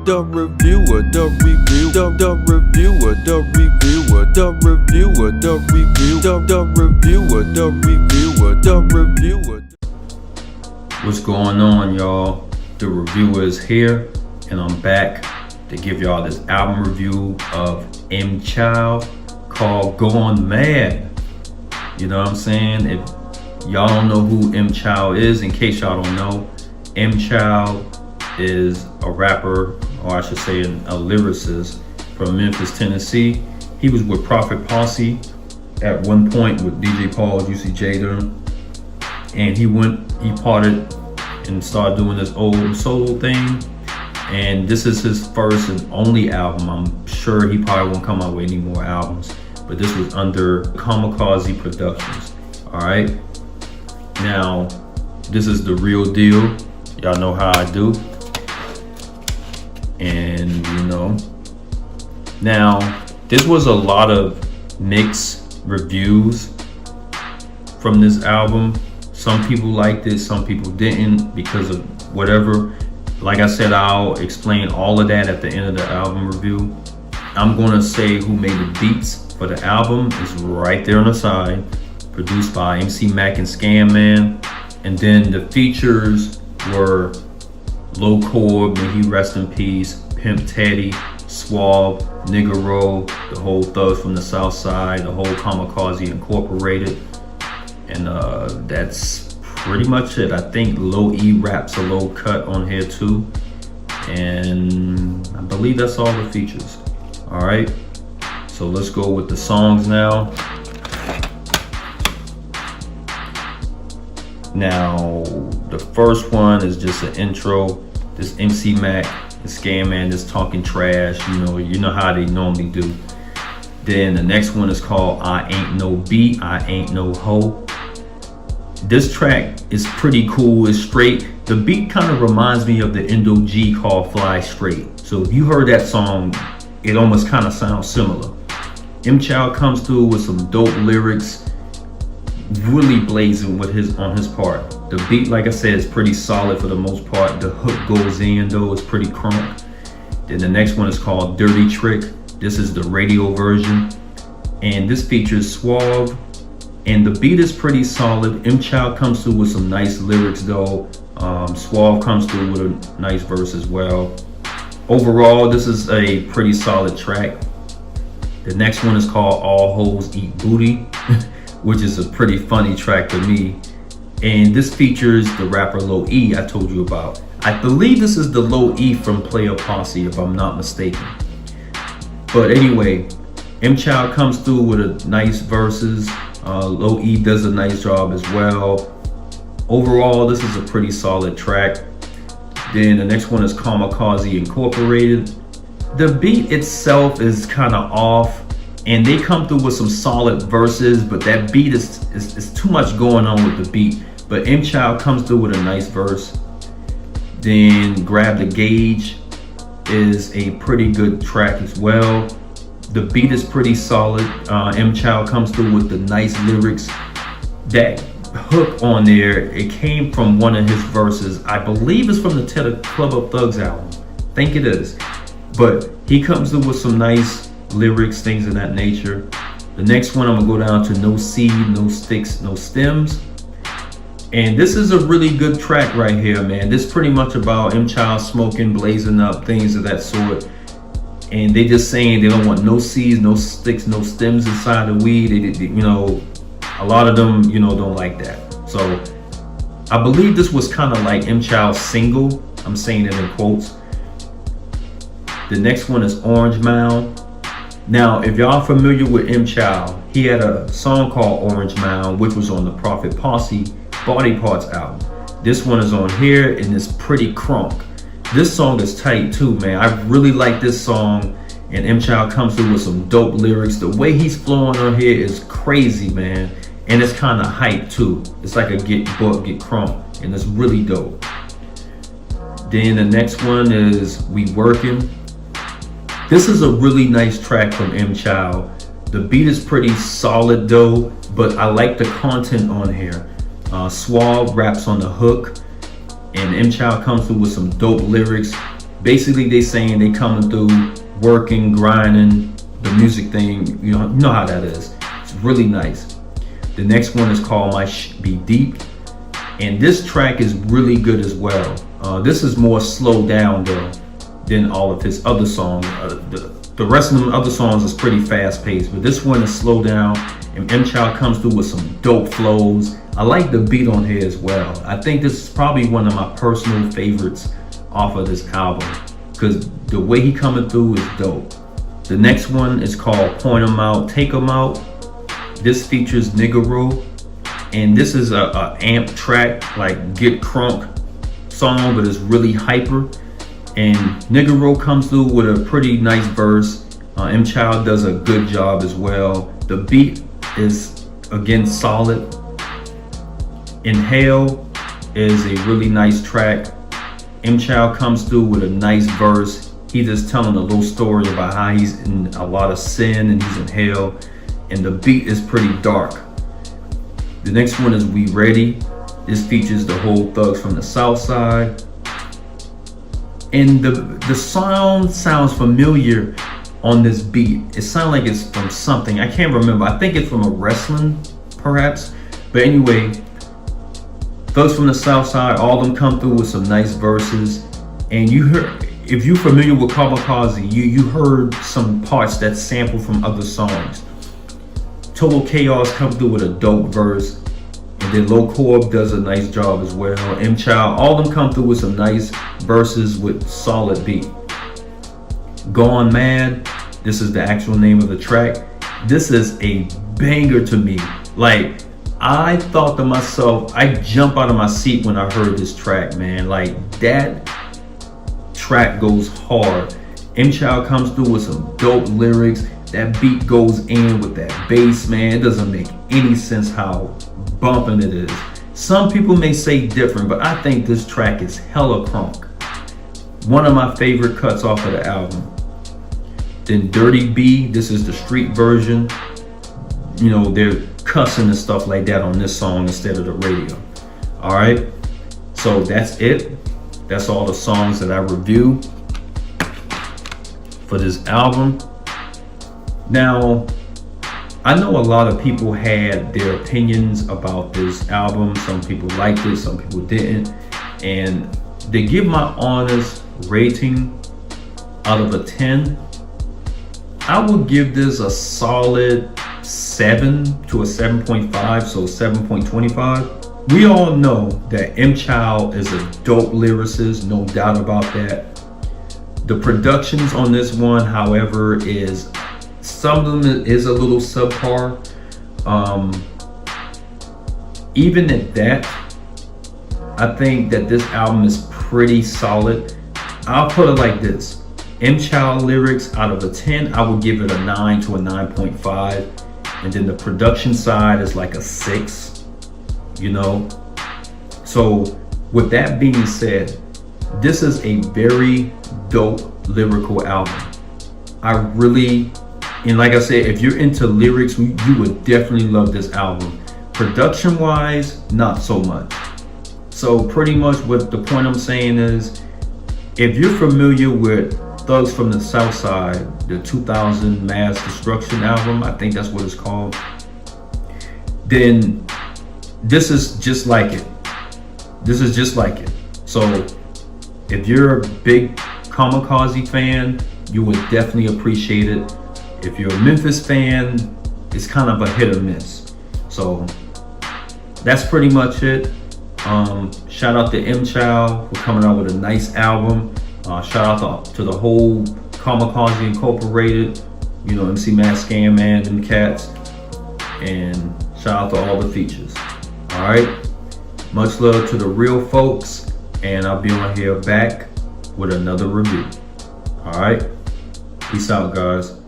the reviewer, the review, the reviewer, the reviewer, the reviewer, the review, the reviewer, the reviewer, the reviewer. What's going on, y'all? The reviewer is here, and I'm back to give y'all this album review of M Child called Gon Madd. You know what I'm saying? If y'all don't know who M Child is, in case y'all don't know, M Child is a rapper, or I should say a lyricist from Memphis, Tennessee. He was with Prophet Posse at one point with DJ Paul, Juicy Jada, and he parted and started doing this old solo thing. And this is his first and only album. I'm sure he probably won't come out with any more albums, but this was under Kamikaze Productions. All right. Now, this is the real deal. Y'all know how I do. And you know, now this was a lot of mixed reviews from this album. Some people liked it, some people didn't because of whatever. Like I said, I'll explain all of that at the end of the album review. I'm gonna say who made the beats for the album is right there on the side. Produced by MC Mac and Scam Man. And then the features were Low Corb, may he rest in peace, Pimp Teddy, Suave, Nigga Roll, the whole Thugs from the South Side, the whole Kamikaze Incorporated. And that's pretty much it. I think Low E raps a low cut on here too. And I believe that's all the features. All right, so let's go with the songs now. Now, the first one is just an intro. This MC Mac and Scam Man just talking trash, you know how they normally do. Then the next one is called I Ain't No Beat, I Ain't No Hoe. This track is pretty cool, it's straight. The beat kind of reminds me of the Indo G called Fly Straight. So if you heard that song, it almost kind of sounds similar. M Child comes through with some dope lyrics, really blazing with on his part. The beat, like I said, is pretty solid for the most part. The hook goes in though, it's pretty crunk. Then the next one is called Dirty Trick. This is the radio version, and this features Suave, and the beat is pretty solid. M Child comes through with some nice lyrics though. Suave comes through with a nice verse as well. Overall, this is a pretty solid track. The next one is called All Hoes Eat Booty, which is a pretty funny track to me. And this features the rapper Low E I told you about. I believe this is the Low E from Player Posse, if I'm not mistaken. But anyway, M Child comes through with a nice verses. Low E does a nice job as well. Overall, this is a pretty solid track. Then the next one is Kamikaze Incorporated. The beat itself is kind of off, and they come through with some solid verses, but that beat is too much going on with the beat. But M Child comes through with a nice verse. Then Grab the Gauge is a pretty good track as well. The beat is pretty solid. M Child comes through with the nice lyrics. That hook on there, it came from one of his verses. I believe it's from the Club of Thugs album. I think it is. But he comes through with some nice lyrics, things of that nature. The next one, I'm gonna go down to No Seed, No Sticks, No Stems. And this is a really good track right here, man. This is pretty much about M Child smoking, blazing up, things of that sort. And they just saying they don't want no seeds, no sticks, no stems inside the weed. A lot of them, don't like that. So I believe this was kind of like M Child's single. I'm saying it in quotes. The next one is Orange Mound. Now, if y'all familiar with M Child, he had a song called Orange Mound, which was on the Prophet Posse Body Parts album. This one is on here, and it's pretty crunk. This song is tight too, man. I really like this song, and M Child comes through with some dope lyrics. The way he's flowing on here is crazy, man, and it's kind of hype too. It's like a get book, get crunk, and it's really dope. Then the next one is We Workin'. This is a really nice track from M Child. The beat is pretty solid though, but I like the content on here. Suave raps on the hook, and M Child comes through with some dope lyrics. Basically, they saying they coming through, working, grinding, the music thing. You know how that is. It's really nice. The next one is called Might Be Deep, and this track is really good as well. This is more slowed down though than all of his other songs. The rest of them other songs is pretty fast paced, but this one is slowed down, and M-Child comes through with some dope flows. I like the beat on here as well. I think this is probably one of my personal favorites off of this album, because the way he coming through is dope. The next one is called Point 'Em Out, Take 'Em Out. This features Niggero, and this is a amp track, like Get Crunk song, but it's really hyper. And Niggero comes through with a pretty nice verse. M-Child does a good job as well. The beat is again solid. Inhale is a really nice track. M-Child comes through with a nice verse. He's just telling a little story about how he's in a lot of sin and he's in hell. And the beat is pretty dark. The next one is We Ready. This features the whole Thugs from the South Side. And the sound sounds familiar on this beat. It sounds like it's from something. I can't remember. I think it's from a wrestling, perhaps. But anyway, Thugs from the South Side, all of them come through with some nice verses. And you heard, if you're familiar with Kamikaze, you heard some parts that sample from other songs. Total Chaos come through with a dope verse. And then Low Corb does a nice job as well. M-Child, all of them come through with some nice verses with solid beat. Gon Madd, this is the actual name of the track. This is a banger to me. Like, I thought to myself, I jump out of my seat when I heard this track, man. Like, that track goes hard. M-Child comes through with some dope lyrics. That beat goes in with that bass, man. It doesn't make any sense how bumping it is. Some people may say different, but I think this track is hella crunk. One of my favorite cuts off of the album. Then Dirty B, this is the street version. You know, they're cussing and stuff like that on this song instead of the radio. All right, so that's it. That's all the songs that I review for this album. Now, I know a lot of people had their opinions about this album. Some people liked it, some people didn't. And to give my honest rating out of a 10, I would give this a solid 7 to a 7.5, so 7.25. We all know that M-Child is a dope lyricist, no doubt about that. The productions on this one, however, is some of them is a little subpar. Even at that, I think that this album is pretty solid. I'll put it like this. M-Child lyrics out of a 10, I would give it a 9 to a 9.5. And then the production side is like a 6, you know? So with that being said, this is a very dope lyrical album. And like I said, if you're into lyrics, you would definitely love this album. Production wise, not so much. So pretty much what the point I'm saying is, if you're familiar with Thugs from the South Side, the 2000 Mass Destruction album, I think that's what it's called, then this is just like it. This is just like it. So if you're a big Kamikaze fan, you would definitely appreciate it. If you're a Memphis fan, it's kind of a hit or miss. So that's pretty much it. Shout out to M-Child for coming out with a nice album. Shout out to the whole Kamikaze Incorporated, you know, MC Madd, Scam Man, them cats. And shout out to all the features. All right. Much love to the real folks. And I'll be on here back with another review. All right. Peace out, guys.